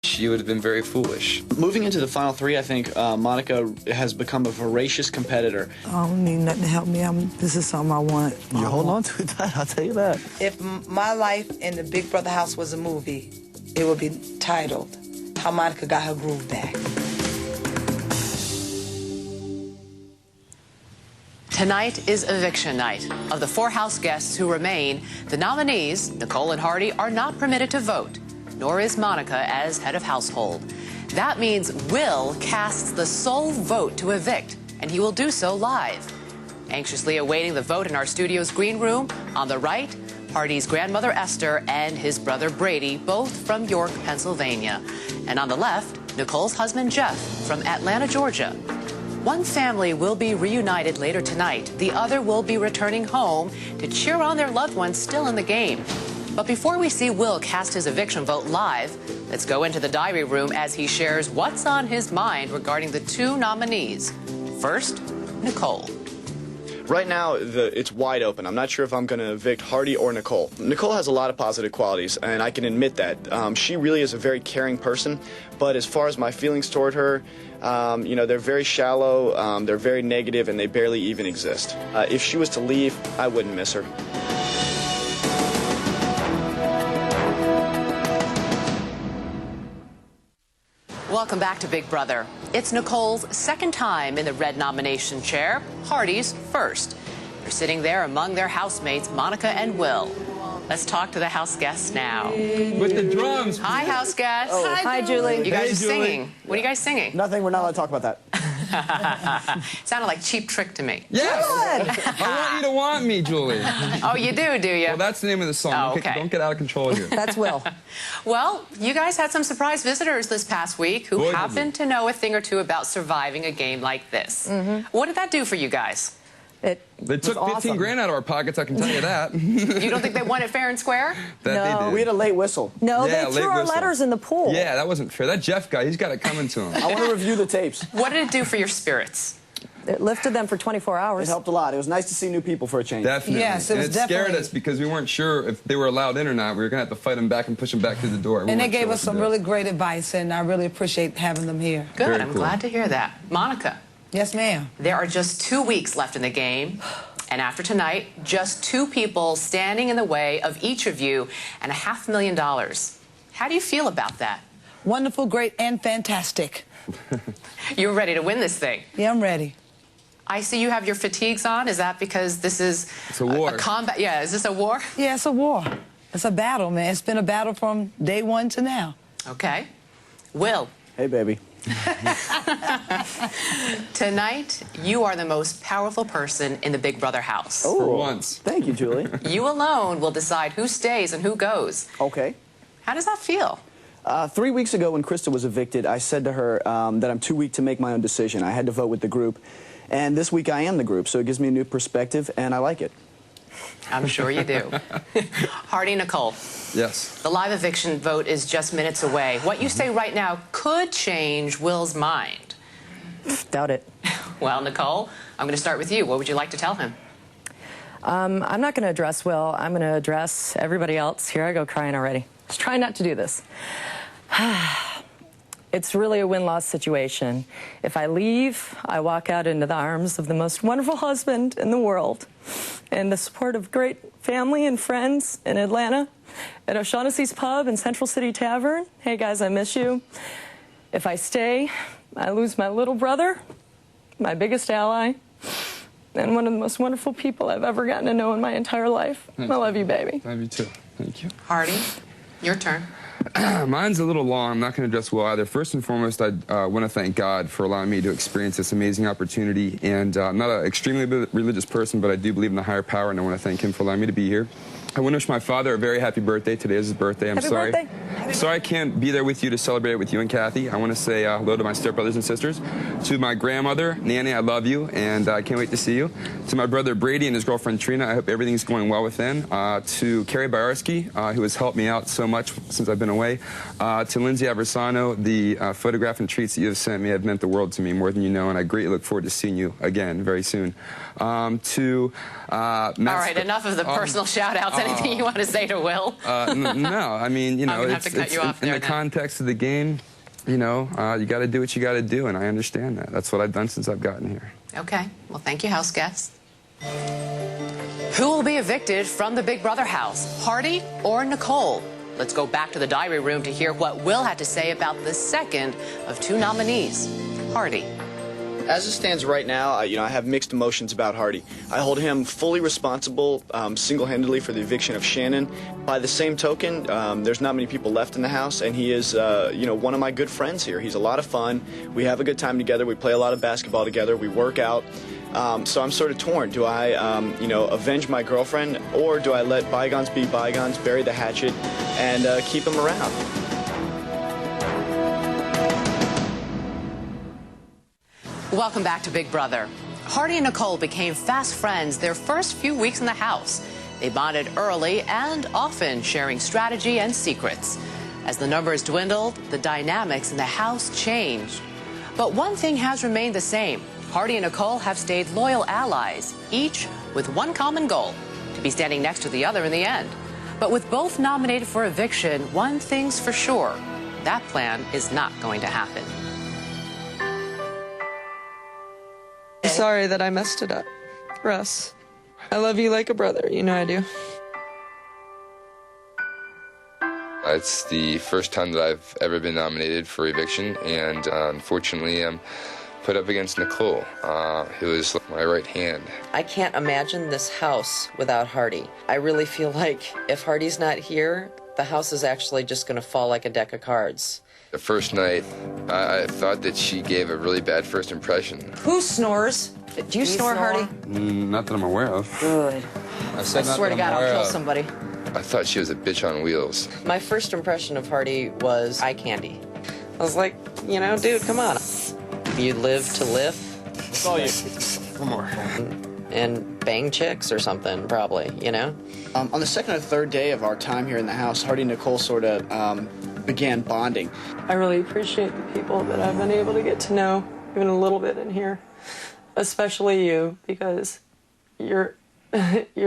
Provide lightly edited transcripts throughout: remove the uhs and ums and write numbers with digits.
she would have been very foolish. Moving into the final three, I think Monica has become a voracious competitor. I don't need nothing to help me. This is something I want. You hold on to that, I'll tell you that. If my life in the Big Brother house was a movie, it would be titled How Monica Got Her Groove Back. Tonight is eviction night. Of the 4 house guests who remain, the nominees, Nicole and Hardy, are not permitted to vote, nor is Monica as head of household. That means Will casts the sole vote to evict, and he will do so live. Anxiously awaiting the vote in our studio's green room, on the right, Hardy's grandmother Esther and his brother Brady, both from York, Pennsylvania. And on the left, Nicole's husband Jeff from Atlanta, Georgia. One family will be reunited later tonight. The other will be returning home to cheer on their loved ones still in the game. But before we see Will cast his eviction vote live, let's go into the diary room as he shares what's on his mind regarding the 2 nominees. First, Nicole. Right now, it's wide open. I'm not sure if I'm going to evict Hardy or Nicole. Nicole has a lot of positive qualities, and I can admit that. She really is a very caring person, but as far as my feelings toward her, you know, they're very shallow, they're very negative, and they barely even exist. If she was to leave, I wouldn't miss her. Welcome back to Big Brother. It's Nicole's second time in the red nomination chair, Hardy's first. They're sitting there among their housemates, Monica and Will. Let's talk to the house guests now. With the drums. Hi, house guests. Oh. Hi, Julie. You guys Hey, are Julie. singing. What are you guys singing? Nothing, we're not allowed to talk about that. Sounded like Cheap Trick to me. Yes. I want you to want me, Julie. Oh, you do you? Well, that's the name of the song. Oh, okay. Don't get out of control here. That's Will. Well, you guys had some surprise visitors this past week who Boy, did happened to know a thing or two about surviving a game like this. What did that do for you guys? They took 15 grand out of our pockets, I can tell you that. You don't think they won it fair and square? That No. they did. We had a late whistle. No, Yeah, they threw late our whistle. letters in the pool. Yeah, that wasn't fair. That Jeff guy, he's got it coming to him. I want to review the tapes. What did it do for your spirits? It lifted them for 24 It hours. helped a lot. It was nice to see new people for a change. Definitely. Yes, it was and it scared definitely- us because we weren't sure if they were allowed in or not. We were going to have to fight them back and push them back through the door. We And they weren't gave sure us what some to do. really great advice, and I really appreciate having them here. Good, Very I'm cool. glad to hear that. Monica, Yes, ma'am. there are just 2 weeks left in the game. And after tonight, just 2 people standing in the way of each of you and $500,000. How do you feel about that? Wonderful, great, and fantastic. You're ready to win this thing. Yeah, I'm ready. I see you have your fatigues on. Is that because this is It's a war. a combat? Yeah, is this a war? Yeah, it's a war. It's a battle, man. It's been a battle from day 1 to now. Okay. Will, Hey, baby. tonight you are the most powerful person in the Big Brother house. Oh, For once. Thank you, Julie. You alone will decide who stays and who goes. Okay. How does that feel? 3 weeks ago when Krista was evicted, I said to her that I'm too weak to make my own decision. I had to vote with the group. And this week I am the group, so it gives me a new perspective, and I like it. I'm sure you do. Hardy, Nicole, Yes. the live eviction vote is just minutes away. What you say right now could change Will's mind. Doubt it. Well, Nicole, I'm going to start with you. What would you like to tell him? I'm not going to address Will. I'm going to address everybody else. Here I go crying already. Just try not to do this. It's really a win-loss situation. If I leave, I walk out into the arms of the most wonderful husband in the world and the support of great family and friends in Atlanta at O'Shaughnessy's Pub and Central City Tavern. Hey, guys, I miss you. If I stay, I lose my little brother, my biggest ally, and one of the most wonderful people I've ever gotten to know in my entire life. I love you, baby. Love you too. Thank you. Hardy, your turn. Mine's a little long. I'm not going to address Will either. First and foremost, I want to thank God for allowing me to experience this amazing opportunity. And I'm not an extremely religious person, but I do believe in the higher power, and I want to thank him for allowing me to be here. I want to wish my father a very happy birthday. Today is his birthday. I'm Happy sorry. birthday. Sorry I can't be there with you to celebrate it with you and Kathy. I want to say hello to my stepbrothers and sisters. To my grandmother, Nanny, I love you, and I can't wait to see you. To my brother Brady and his girlfriend Trina, I hope everything's going well with them. To Carrie Bajarski, who has helped me out so much since I've been away. To Lindsay Aversano, the photograph and treats that you have sent me have meant the world to me, more than you know, and I greatly look forward to seeing you again very soon. All right, enough of the personal shout-outs. anything you want to say to Will? No, I mean, you know, I'm gonna have to cut you off in there, the context of the game, you know, you got to do what you got to do, and I understand that. That's what I've done since I've gotten here. Okay. Well, thank you, house guests. Who will be evicted from the Big Brother house, Hardy or Nicole? Let's go back to the diary room to hear what Will had to say about the second of two nominees, Hardy. As it stands right now, I have mixed emotions about Hardy. I hold him fully responsible, single-handedly, for the eviction of Shannon. By the same token, there's not many people left in the house, and he is, one of my good friends here. He's a lot of fun. We have a good time together. We play a lot of basketball together. We work out. So I'm sort of torn. Do I, avenge my girlfriend, or do I let bygones be bygones, bury the hatchet, and keep him around? Welcome back to Big Brother. Hardy and Nicole became fast friends their first few weeks in the house. They bonded early and often sharing strategy and secrets. As the numbers dwindled, the dynamics in the house changed. But one thing has remained the same. Hardy and Nicole have stayed loyal allies, each with one common goal, to be standing next to the other in the end. But with both nominated for eviction, one thing's for sure. That plan is not going to happen. I'm sorry that I messed it up. Russ, I love you like a brother. You know I do. It's the first time that I've ever been nominated for eviction, and unfortunately I'm put up against Nicole, who is my right hand. I can't imagine this house without Hardy. I really feel like if Hardy's not here, the house is actually just going to fall like a deck of cards. The first night, I thought that she gave a really bad first impression. Who snores? Do you snore, Hardy? Not that I'm aware of. Good. I said I swear to God, I'll kill somebody. I thought she was a bitch on wheels. My first impression of Hardy was eye candy. I was like, dude, come on. You live to live. That's all you. One more. And bang chicks or something, probably, On the second or third day of our time here in the house, Hardy and Nicole sort of began bonding. I really appreciate the people that I've been able to get to know, even a little bit in here. Especially you, because you're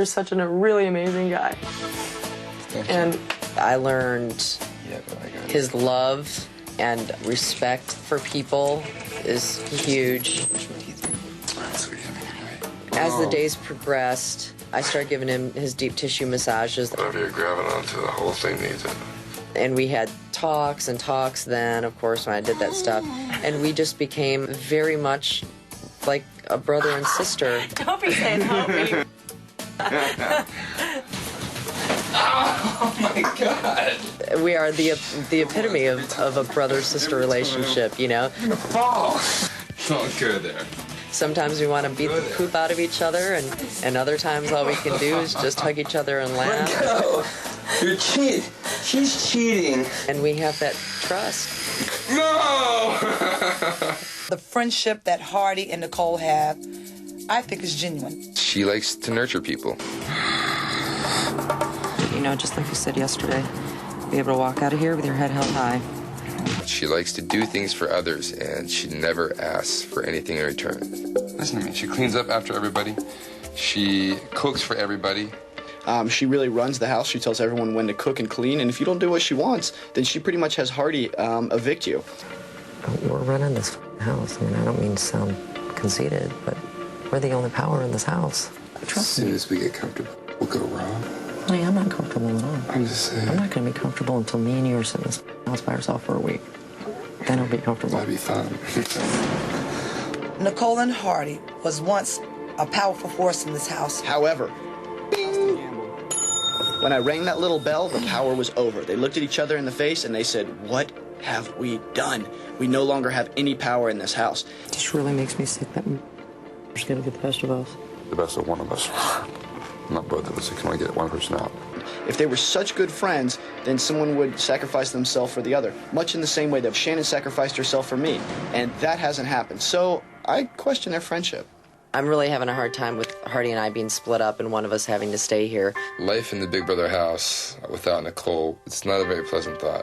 such a really amazing guy. And I learned his love and respect for people is huge. As the days progressed, I started giving him his deep tissue massages. Whatever you're grabbing onto, the whole thing needs it. And we had talks and talks then, of course, when I did that stuff. And we just became very much like a brother and sister. Don't be saying help me. Oh my God! We are the epitome of a brother-sister relationship, Fall! Don't go there. Sometimes we want to beat the poop out of each other, and other times all we can do is just hug each other and laugh. Let go! You're cheating! She's cheating! And we have that trust. No! The friendship that Hardy and Nicole have, I think, is genuine. She likes to nurture people. Just like you said yesterday, be able to walk out of here with your head held high. She likes to do things for others, and she never asks for anything in return. Listen to me. She cleans up after everybody. She cooks for everybody. She really runs the house. She tells everyone when to cook and clean, and if you don't do what she wants, then she pretty much has Hardy evict you. We're running this house. I don't mean to sound conceited, but we're the only power in this house. As soon as we get comfortable, we'll go wrong. Honey, I'm not comfortable at all. I'm just saying. I'm not going to be comfortable until me and you are sitting in this house by ourselves for a week. Then I'll be comfortable. That'd be fun. Nicole and Hardy was once a powerful force in this house. However, bing, when I rang that little bell, the power was over. They looked at each other in the face and they said, "What have we done? We no longer have any power in this house." It just really makes me sick that we're just going to get the best of us. The best of one of us. Not both of us. It can only get one person out. If they were such good friends, then someone would sacrifice themselves for the other, much in the same way that Shannon sacrificed herself for me, and that hasn't happened. So I question their friendship. I'm really having a hard time with Hardy and I being split up and one of us having to stay here. Life in the Big Brother house without Nicole, it's not a very pleasant thought.